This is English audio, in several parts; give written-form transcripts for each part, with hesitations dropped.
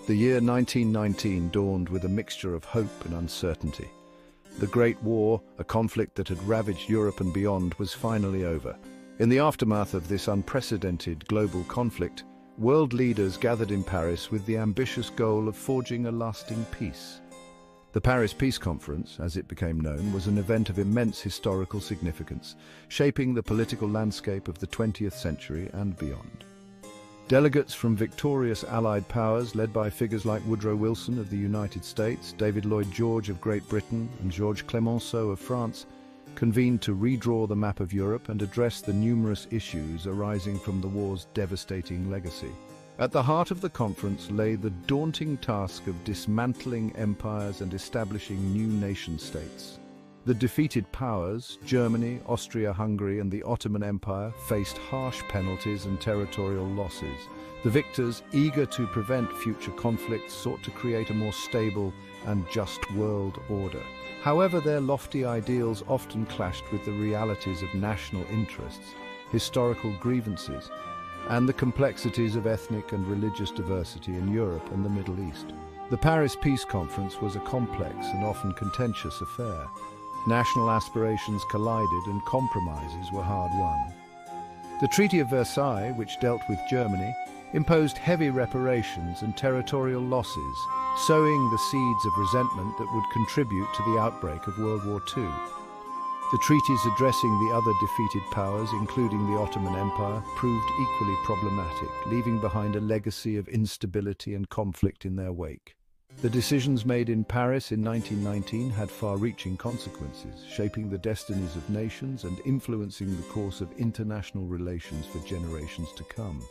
The year 1919 dawned with a mixture of hope and uncertainty. The Great War, a conflict that had ravaged Europe and beyond, was finally over. In the aftermath of this unprecedented global conflict, world leaders gathered in Paris with the ambitious goal of forging a lasting peace. The Paris Peace Conference, as it became known, was an event of immense historical significance, shaping the political landscape of the 20th century and beyond. Delegates from victorious Allied powers, led by figures like Woodrow Wilson of the United States, David Lloyd George of Great Britain, and Georges Clemenceau of France, convened to redraw the map of Europe and address the numerous issues arising from the war's devastating legacy. At the heart of the conference lay the daunting task of dismantling empires and establishing new nation-states. The defeated powers, Germany, Austria-Hungary and the Ottoman Empire, faced harsh penalties and territorial losses. The victors, eager to prevent future conflicts, sought to create a more stable and just world order. However, their lofty ideals often clashed with the realities of national interests, historical grievances, and the complexities of ethnic and religious diversity in Europe and the Middle East. The Paris Peace Conference was a complex and often contentious affair. National aspirations collided and compromises were hard won. The Treaty of Versailles, which dealt with Germany, imposed heavy reparations and territorial losses, sowing the seeds of resentment that would contribute to the outbreak of World War II. The treaties addressing the other defeated powers, including the Ottoman Empire, proved equally problematic, leaving behind a legacy of instability and conflict in their wake. The decisions made in Paris in 1919 had far-reaching consequences, shaping the destinies of nations and influencing the course of international relations for generations to come.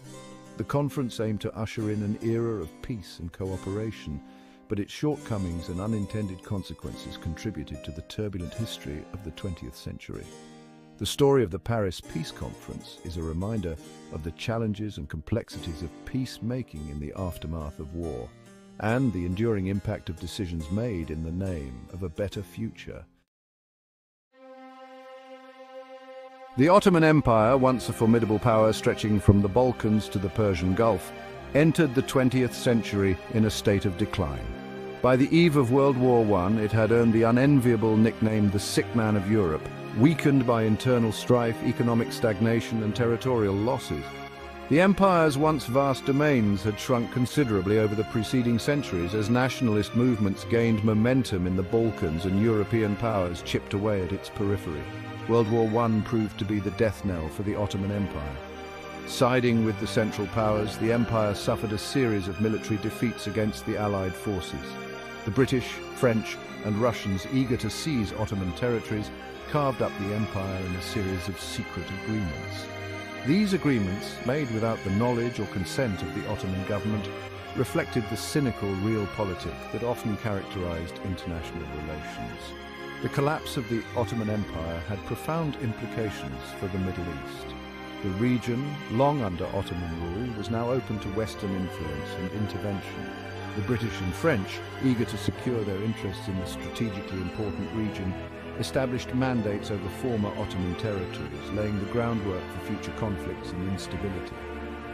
The conference aimed to usher in an era of peace and cooperation, but its shortcomings and unintended consequences contributed to the turbulent history of the 20th century. The story of the Paris Peace Conference is a reminder of the challenges and complexities of peacemaking in the aftermath of war, and the enduring impact of decisions made in the name of a better future. The Ottoman Empire, once a formidable power stretching from the Balkans to the Persian Gulf, entered the 20th century in a state of decline. By the eve of World War I, it had earned the unenviable nickname the sick man of Europe, weakened by internal strife, economic stagnation and territorial losses. The empire's once vast domains had shrunk considerably over the preceding centuries as nationalist movements gained momentum in the Balkans and European powers chipped away at its periphery. World War I proved to be the death knell for the Ottoman Empire. Siding with the Central Powers, the empire suffered a series of military defeats against the Allied forces. The British, French and Russians, eager to seize Ottoman territories, carved up the empire in a series of secret agreements. These agreements, made without the knowledge or consent of the Ottoman government, reflected the cynical realpolitik that often characterized international relations. The collapse of the Ottoman Empire had profound implications for the Middle East. The region, long under Ottoman rule, was now open to Western influence and intervention. The British and French, eager to secure their interests in the strategically important region, established mandates over former Ottoman territories, laying the groundwork for future conflicts and instability.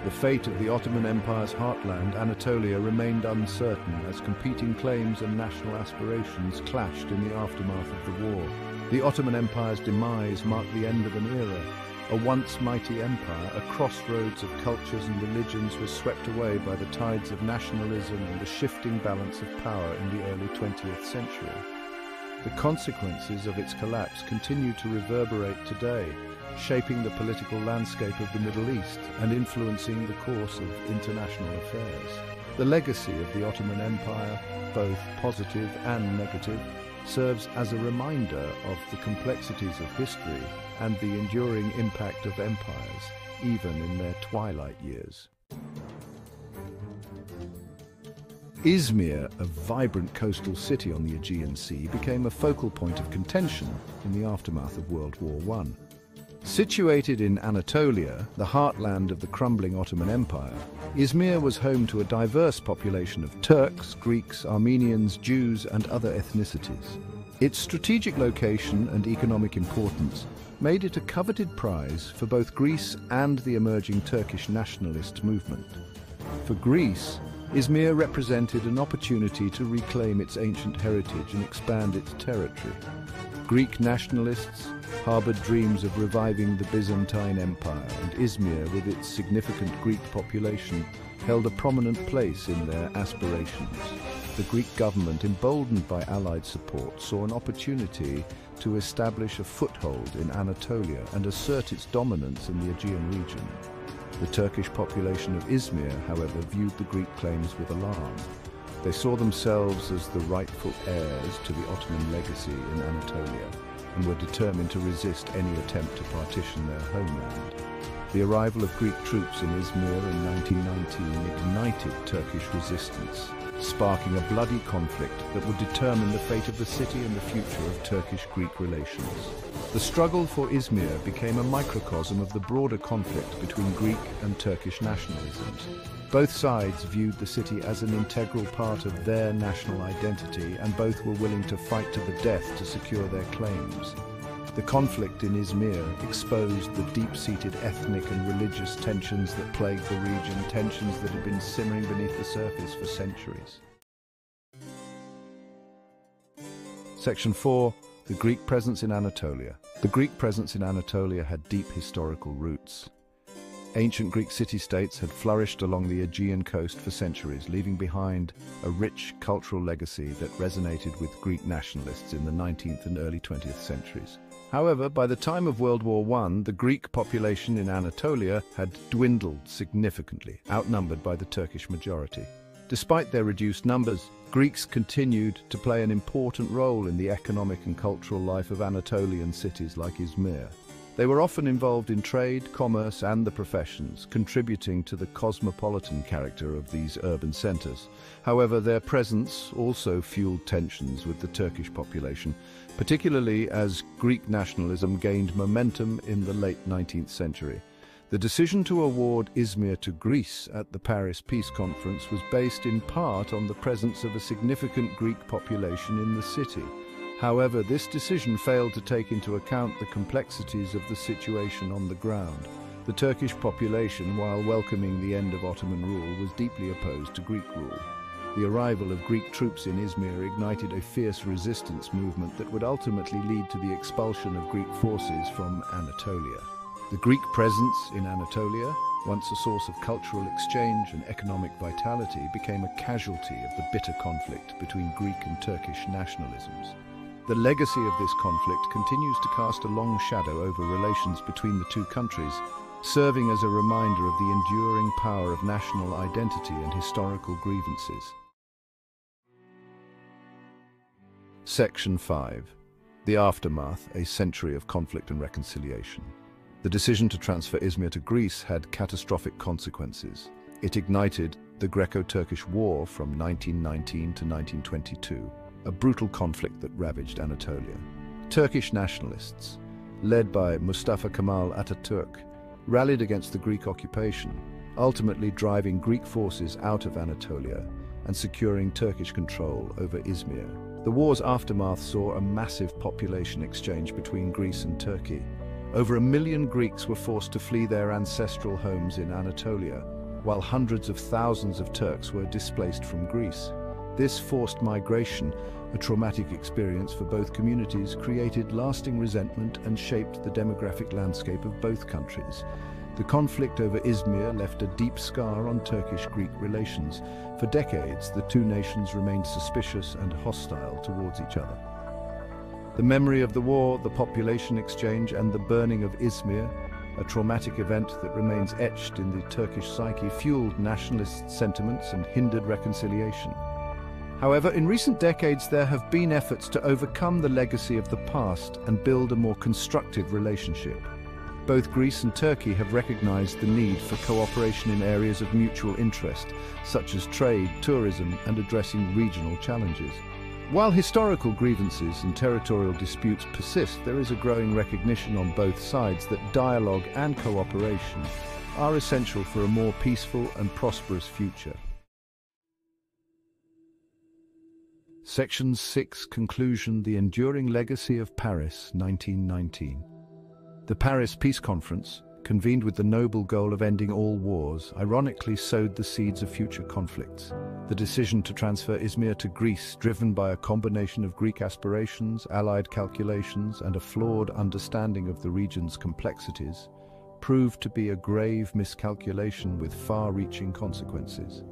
The fate of the Ottoman Empire's heartland, Anatolia, remained uncertain as competing claims and national aspirations clashed in the aftermath of the war. The Ottoman Empire's demise marked the end of an era. A once mighty empire, a crossroads of cultures and religions, was swept away by the tides of nationalism and the shifting balance of power in the early 20th century. The consequences of its collapse continue to reverberate today, shaping the political landscape of the Middle East and influencing the course of international affairs. The legacy of the Ottoman Empire, both positive and negative, serves as a reminder of the complexities of history and the enduring impact of empires, even in their twilight years. Izmir, a vibrant coastal city on the Aegean Sea, became a focal point of contention in the aftermath of World War I. Situated in Anatolia, the heartland of the crumbling Ottoman Empire, Izmir was home to a diverse population of Turks, Greeks, Armenians, Jews, and other ethnicities. Its strategic location and economic importance made it a coveted prize for both Greece and the emerging Turkish nationalist movement. For Greece, Izmir represented an opportunity to reclaim its ancient heritage and expand its territory. Greek nationalists harbored dreams of reviving the Byzantine Empire, and Izmir, with its significant Greek population, held a prominent place in their aspirations. The Greek government, emboldened by Allied support, saw an opportunity to establish a foothold in Anatolia and assert its dominance in the Aegean region. The Turkish population of Izmir, however, viewed the Greek claims with alarm. They saw themselves as the rightful heirs to the Ottoman legacy in Anatolia and were determined to resist any attempt to partition their homeland. The arrival of Greek troops in Izmir in 1919 ignited Turkish resistance, sparking a bloody conflict that would determine the fate of the city and the future of Turkish-Greek relations. The struggle for Izmir became a microcosm of the broader conflict between Greek and Turkish nationalisms. Both sides viewed the city as an integral part of their national identity, and both were willing to fight to the death to secure their claims. The conflict in Izmir exposed the deep-seated ethnic and religious tensions that plagued the region, tensions that had been simmering beneath the surface for centuries. Section 4. The Greek presence in Anatolia. The Greek presence in Anatolia had deep historical roots. Ancient Greek city-states had flourished along the Aegean coast for centuries, leaving behind a rich cultural legacy that resonated with Greek nationalists in the 19th and early 20th centuries. However, by the time of World War I, the Greek population in Anatolia had dwindled significantly, outnumbered by the Turkish majority. Despite their reduced numbers, Greeks continued to play an important role in the economic and cultural life of Anatolian cities like Izmir. They were often involved in trade, commerce, and the professions, contributing to the cosmopolitan character of these urban centers. However, their presence also fueled tensions with the Turkish population, particularly as Greek nationalism gained momentum in the late 19th century. The decision to award Izmir to Greece at the Paris Peace Conference was based in part on the presence of a significant Greek population in the city. However, this decision failed to take into account the complexities of the situation on the ground. The Turkish population, while welcoming the end of Ottoman rule, was deeply opposed to Greek rule. The arrival of Greek troops in Izmir ignited a fierce resistance movement that would ultimately lead to the expulsion of Greek forces from Anatolia. The Greek presence in Anatolia, once a source of cultural exchange and economic vitality, became a casualty of the bitter conflict between Greek and Turkish nationalisms. The legacy of this conflict continues to cast a long shadow over relations between the two countries, serving as a reminder of the enduring power of national identity and historical grievances. Section 5. The Aftermath, a century of conflict and reconciliation. The decision to transfer Izmir to Greece had catastrophic consequences. It ignited the Greco-Turkish War from 1919 to 1922, a brutal conflict that ravaged Anatolia. Turkish nationalists, led by Mustafa Kemal Atatürk, rallied against the Greek occupation, ultimately driving Greek forces out of Anatolia and securing Turkish control over Izmir. The war's aftermath saw a massive population exchange between Greece and Turkey. Over 1 million Greeks were forced to flee their ancestral homes in Anatolia, while hundreds of thousands of Turks were displaced from Greece. This forced migration, a traumatic experience for both communities, created lasting resentment and shaped the demographic landscape of both countries. The conflict over Izmir left a deep scar on Turkish-Greek relations. For decades, the two nations remained suspicious and hostile towards each other. The memory of the war, the population exchange, and the burning of Izmir, a traumatic event that remains etched in the Turkish psyche, fueled nationalist sentiments and hindered reconciliation. However, in recent decades, there have been efforts to overcome the legacy of the past and build a more constructive relationship. Both Greece and Turkey have recognized the need for cooperation in areas of mutual interest, such as trade, tourism, and addressing regional challenges. While historical grievances and territorial disputes persist, there is a growing recognition on both sides that dialogue and cooperation are essential for a more peaceful and prosperous future. Section 6. Conclusion: The enduring legacy of Paris, 1919. The Paris Peace Conference, convened with the noble goal of ending all wars, ironically sowed the seeds of future conflicts. The decision to transfer Izmir to Greece, driven by a combination of Greek aspirations, Allied calculations, and a flawed understanding of the region's complexities, proved to be a grave miscalculation with far-reaching consequences.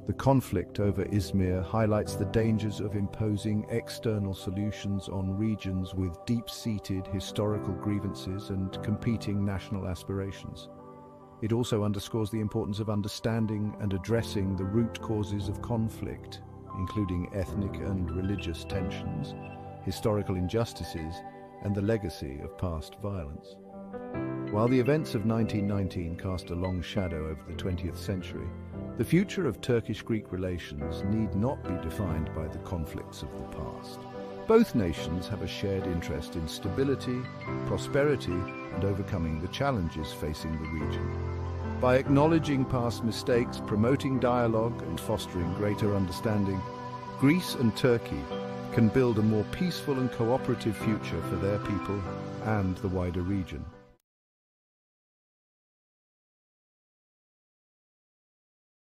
The conflict over Izmir highlights the dangers of imposing external solutions on regions with deep-seated historical grievances and competing national aspirations. It also underscores the importance of understanding and addressing the root causes of conflict, including ethnic and religious tensions, historical injustices, and the legacy of past violence. While the events of 1919 cast a long shadow over the 20th century, the future of Turkish-Greek relations need not be defined by the conflicts of the past. Both nations have a shared interest in stability, prosperity, and overcoming the challenges facing the region. By acknowledging past mistakes, promoting dialogue, and fostering greater understanding, Greece and Turkey can build a more peaceful and cooperative future for their people and the wider region.